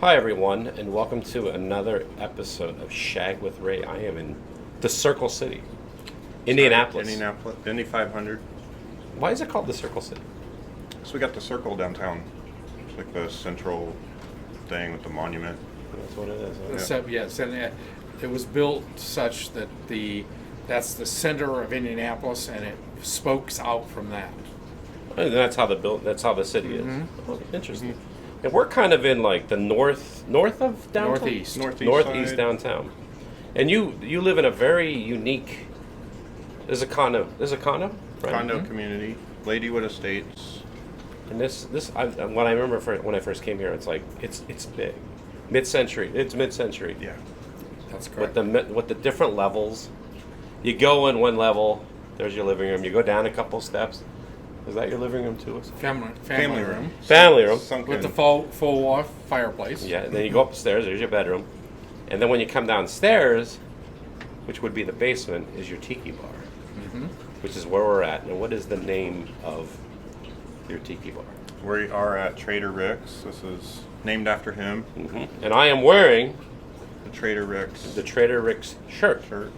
Hi, everyone, and welcome to another episode of Shag with Ray. I am in the Circle City, Indianapolis. Indy 500. Why is it called the Circle City? So we got the circle downtown. It's like the central thing with the monument. That's what it is. Huh? So, yes, and it was built such that that's the center of Indianapolis, and it spokes out from that. And that's how the city is. Oh, interesting. And we're kind of in like the north of downtown. Northeast side. downtown. And you live in a very unique. There's a condo, right? Condo community. Ladywood Estates. And what I remember when I first came here, it's like it's big, mid-century. It's mid-century. Yeah. That's correct. With the different levels, you go in one level. There's your living room. You go down a couple steps. Is that your living room too? Family room. Family room. With the full wall fireplace. Yeah, and then you go upstairs, there's your bedroom. And then when you come downstairs, which would be the basement, is your Tiki bar. Which is where we're at. And what is the name of your Tiki bar? We are at Trader Rick's. This is named after him. And I am wearing The Trader Rick's. the Trader Rick's shirt. It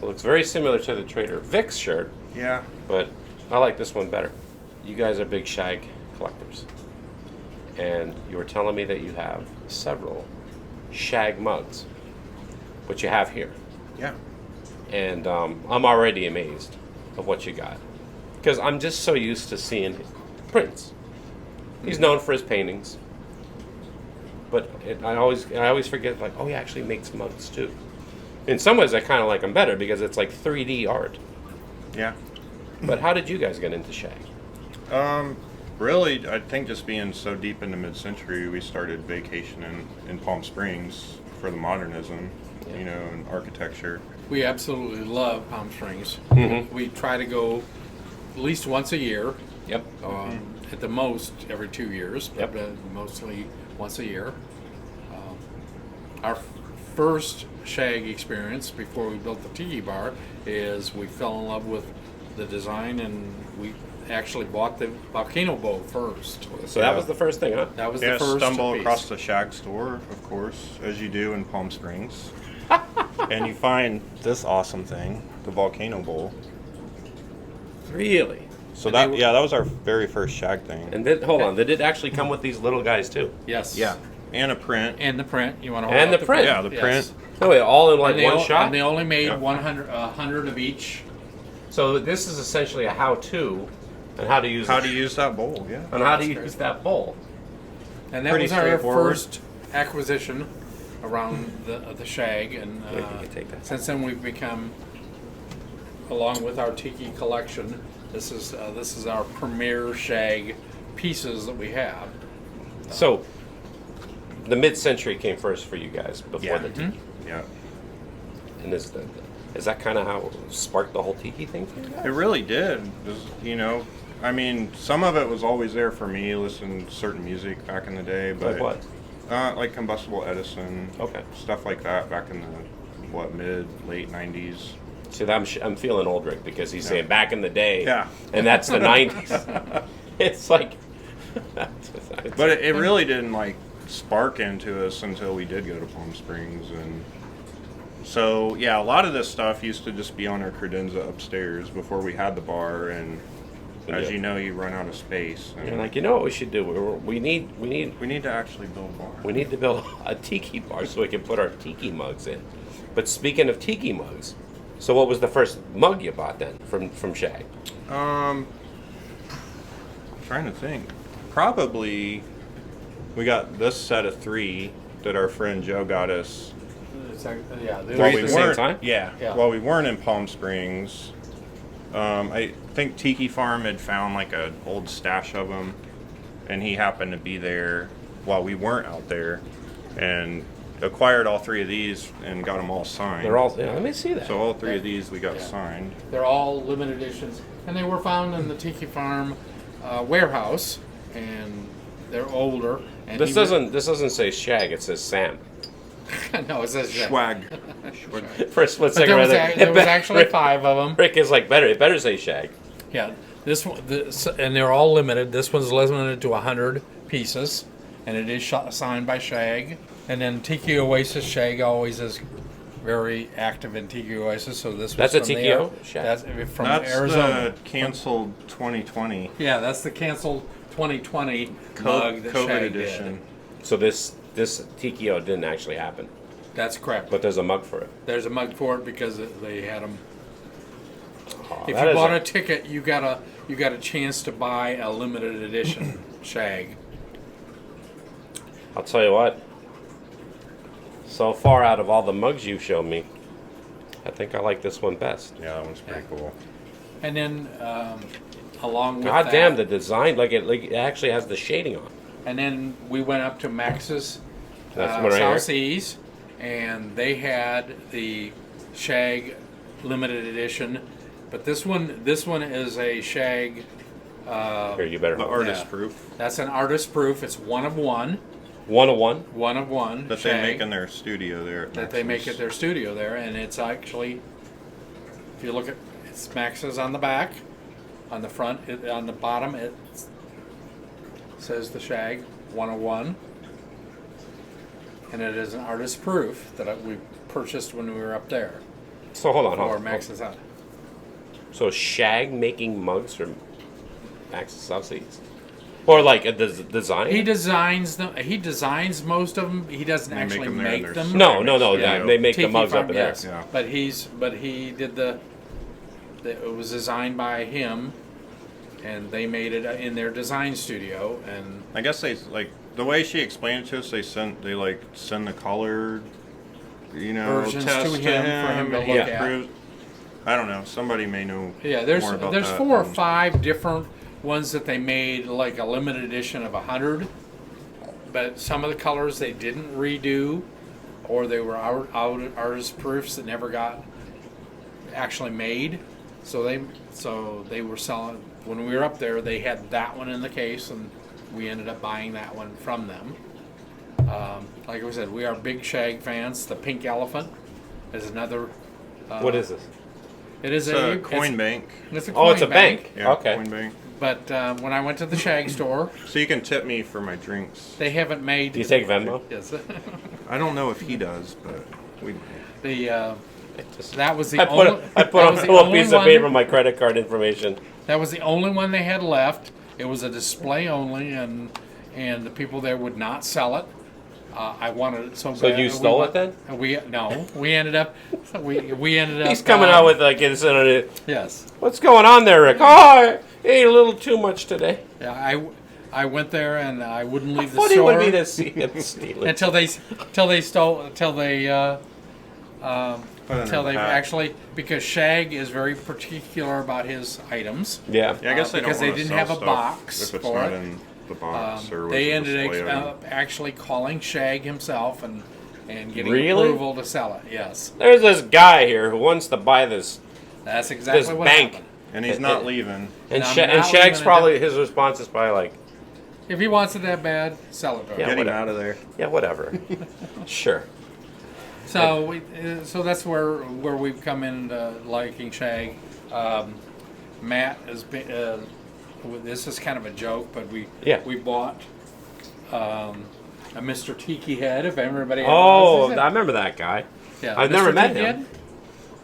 looks very similar to the Trader Vic's shirt, Yeah. but I like this one better. You guys are big Shag collectors. And you were telling me that you have several Shag mugs, which you have here. Yeah. And I'm already amazed of what you got. Because I'm just so used to seeing Prince. He's known for his paintings. But I always forget, like, oh, he actually makes mugs too. In some ways, I kind of like him better because it's like 3D art. Yeah. But how did you guys get into Shag? Really, I think just being so deep into mid-century, we started vacationing in Palm Springs for the modernism, and architecture. We absolutely love Palm Springs. We try to go at least once a year. Yep. At the most, every 2 years, Yep. but mostly once a year. Our first Shag experience before we built the Tiki bar is we fell in love with the design, and we actually bought the volcano bowl first. So that was the first thing, huh? That was the first Stumble piece. across the Shag store, of course, as you do in Palm Springs. And you find this awesome thing, the volcano bowl. Really? So And that was our very first Shag thing. And then, hold on, did it actually come with these little guys too? Yes. Yeah. And a print. And the print. You want to hold And up the print. Yeah, the Yes. print. No, wait, all in like And they one shot? And they only made Yeah. 100 of each. So this is essentially a how-to on how to use that bowl, yeah. on how to use that bowl. And that Pretty was our straightforward. first acquisition around the Shag, and Wait, you can take that. since then we've become, along with our Tiki collection, this is our premier Shag pieces that we have. So the mid-century came first for you guys before the Tiki. Yeah. And is that kind of how it sparked the whole Tiki thing for you guys? It really did. I mean, some of it was always there for me, listening to certain music back in the day. But Like what? Like Combustible Edison. Okay. Stuff like that back in the, late 90s. See, I'm feeling old, Rick, because he's saying back in the day. Yeah. And that's the 90s. It's like... But it really didn't, spark into us until we did go to Palm Springs. And so, yeah, a lot of this stuff used to just be on our credenza upstairs before we had the bar. And as you know, you run out of space. And You're like, you know what we should do? We need to actually build a bar. We need to build a Tiki bar so we can put our Tiki mugs in. But speaking of Tiki mugs, so what was the first mug you bought then from Shag? I'm trying to think. Probably we got this set of 3 that our friend Joe got us. Yeah, While we same time? Yeah. While we weren't in Palm Springs. I think Tiki Farm had found an old stash of them, and he happened to be there while we weren't out there, and acquired all 3 of these and got them all signed. They're all. Let me see that. So all 3 of these we got signed. They're all limited editions, and they were found in the Tiki Farm warehouse, and they're older. And this doesn't say Shag. It says Sam. No, it says Swag. For a split But second, there was actually 5 of them. Rick is like, it better say Shag. Yeah, this one, and they're all limited. This one's limited to 100 pieces. and it is signed by Shag. And then Tiki Oasis, Shag always is very active in Tiki Oasis. So this was That's a from Tiki there. Shag? That's from That's Arizona. the canceled 2020 Yeah, that's the canceled 2020 mug that COVID Shag edition. did. So this Tikio didn't actually happen, That's correct. but there's a mug for it. There's a mug for it because they had them. Oh, If that you is bought a ticket, you got a chance to buy a limited edition Shag. I'll tell you what. So far out of all the mugs you showed me, I think I like this one best. Yeah, that one's pretty cool. And then along with God that, damn, the design, like it actually has the shading on. and then we went up to Max's That's one right South here. Seas, and they had the Shag limited edition. But this one is a Shag. Here, you better The hold it. artist Yeah. proof That's an artist proof. It's one of one. 101. One of one. that Shag, they make in their studio there. At that they make Max's. at their studio there, and it's actually, if you look at, it's Max's on the back, on the front, on the bottom it says the Shag 101, and it is an artist proof that we purchased when we were up there So hold on, hold for on. Max's house. So Shag making mugs for Max's South Seas? Or like a design? He designs them. He designs most of them. He doesn't They make actually them there in make their them. No, Yeah. they make Tiki the mugs Farm, up in there. yes. Yeah. But he did it was designed by him, and they made it in their design studio. And I guess they like the way she explained it to us. They send the color, Versions test to him for him to and look he at. approves- I don't know. Somebody may know. yeah, more about there's that 4 or than- 5 different ones that they made, like a limited edition of 100. But some of the colors they didn't redo, or they were artist proofs that never got actually made. So they were selling, when we were up there, they had that one in the case, and we ended up buying that one from them. Like I said, we are big Shag fans. The Pink Elephant is another. What is this? It is It's a coin bank. It's a Oh, it's a coin bank. Yeah, Okay. coin bank. But when I went to the Shag store, So you can tip me for my drinks. they haven't made. Do you take Venmo? Yes. I don't know if he does, but we. the It just- that was the I only. put that on was a the little only piece of one- paper my credit card information. That was the only one they had left. It was a display only, and the people there would not sell it. I wanted it so bad. So you stole it then? We ended up we ended up. He's coming out with like his. yes. What's going on there, Rick? Oh, I ate a little too much today. Yeah, I went there and I wouldn't leave the Funny store would be to see him steal it. until they hat. actually, because Shag is very particular about his items. Yeah. Yeah, I guess they don't because they wanna didn't sell have a stuff box if it's for not it. in the box or with They the ended display item. up actually calling Shag himself and getting Really? approval to sell it. Yes, There's this guy here who wants to buy this, that's exactly this what bank. happened. And he's not leaving. And, I'm and not Shag's leaving probably, his response is probably like, If he wants it that bad, sell it to him. Yeah, Get him whatever. out of there. yeah, whatever. Sure. So so that's where we've come into liking Shag. Matt has been. This is kind of a joke, but we bought a Mr. Tiki head. If everybody Oh, knows I remember that guy. yeah, I've Mr. never met Tiki him. head.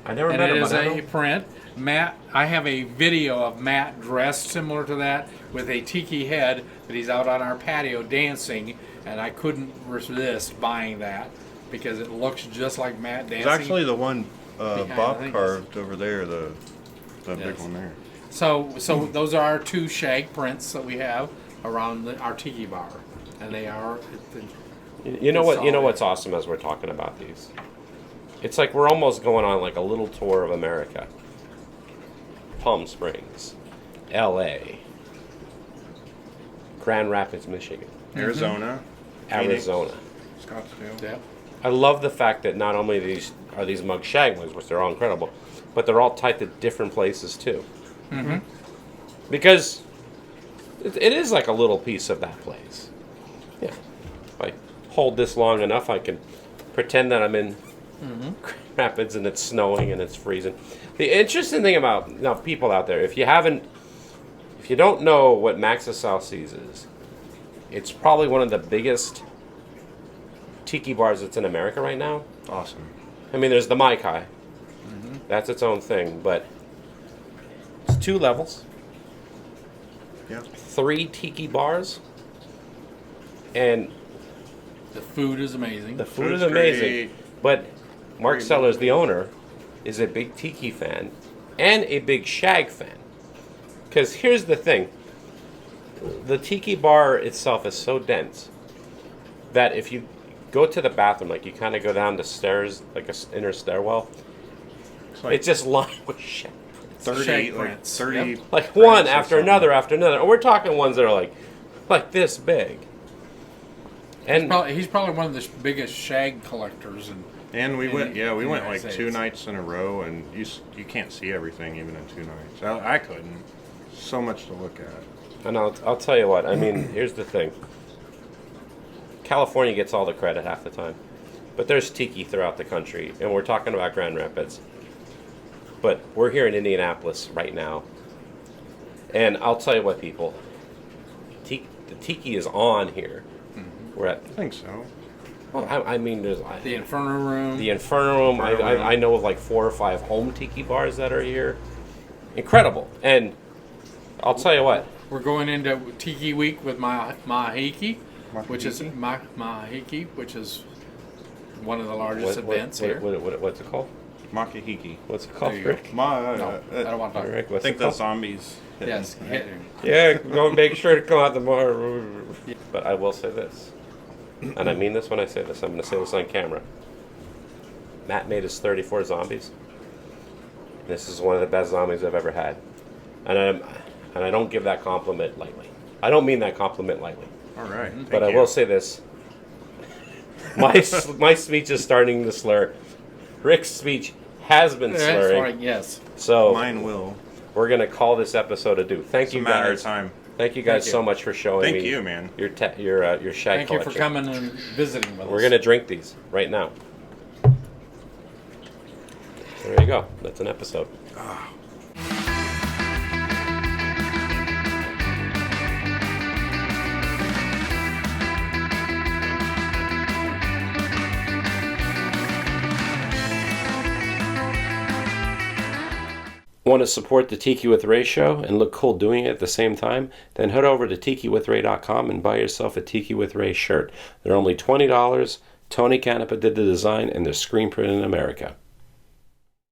I never And met it him. is but I a know. print. Matt, I have a video of Matt dressed similar to that with a tiki head, but he's out on our patio dancing, and I couldn't resist buying that because it looks just like Matt dancing. It's actually the one Behind Bob the thing. carved over there, the big Yes. one there. So those are our 2 Shag prints that we have around our tiki bar, and they are. You know what? You know solid. what's awesome as we're talking about these. It's like we're almost going on like a little tour of America. Palm Springs, L.A., Grand Rapids, Michigan, Arizona, Phoenix, Arizona. Scottsdale. Yeah. I love the fact that not only these mug Shag mugs, which they're all incredible, but they're all tied to different places too. Mm-hmm. Because it is like a little piece of that place. Yeah. If I hold this long enough, I can pretend that I'm in Grand Rapids and it's snowing and it's freezing. The interesting thing about now people out there, if you don't know what Max's South Seas is, it's probably one of the biggest tiki bars that's in America right now. Awesome. I mean, there's the Mai Kai. That's its own thing, but it's 2 levels, Yeah. 3 tiki bars, and The food is amazing. the food Food's is amazing. great. But Mark Great. Sellers, the owner, is a big tiki fan and a big Shag fan. Because here's the thing. The tiki bar itself is so dense that if you go to the bathroom, like you kind of go down the stairs, like an inner stairwell, It's like it's just lined with Shag. 30, Shag like prints. 30. Yep. Like prints one or after something. another after another. And we're talking ones that are like this big. And He's probably one of the biggest Shag collectors. And we in went, the we went United like 2 States. nights in a row, and you can't see everything even in 2 nights. I couldn't. So much to look at. And I'll tell you what, I mean, here's the thing. California gets all the credit half the time. But there's tiki throughout the country, and we're talking about Grand Rapids. But we're here in Indianapolis right now. And I'll tell you what, people. The tiki is on here. We're at, I think so. well, I mean, there's The Inferno Room. the Inferno Room. I know of like 4 or 5 home tiki bars that are here. Incredible. And I'll tell you what. We're going into Tiki Week with Mahiki, which is Mahiki? Mahiki, which is one of the largest What- events what- here. what's it called? Makahiki. What's it called, There you go. Rick? No, I don't want to talk. Rick, I what's think it the called? zombies. hit Yes, me. hit- Yeah, go make sure to come out the bar. But I will say this, and I mean this when I say this. I'm going to say this on camera. Matt made his 34 zombies. This is one of the best zombies I've ever had, and I don't give that compliment lightly. I don't mean that compliment lightly. All right. But I will say this. My speech is starting to slur. Rick's speech has been That's slurring. right, yes. So Mine will. we're going to call this episode a do. Thank It's you a matter guys. of time. Thank you guys Thank you. so much for showing Thank me you, man. your Shag Thank you collection. for coming and visiting with us. We're going to drink these right now. There you go. That's an episode. Want to support the Tiki with Ray show and look cool doing it at the same time? Then head over to tikiwithray.com and buy yourself a Tiki with Ray shirt. They're only $20. Tony Canepa did the design and they're screen printed in America.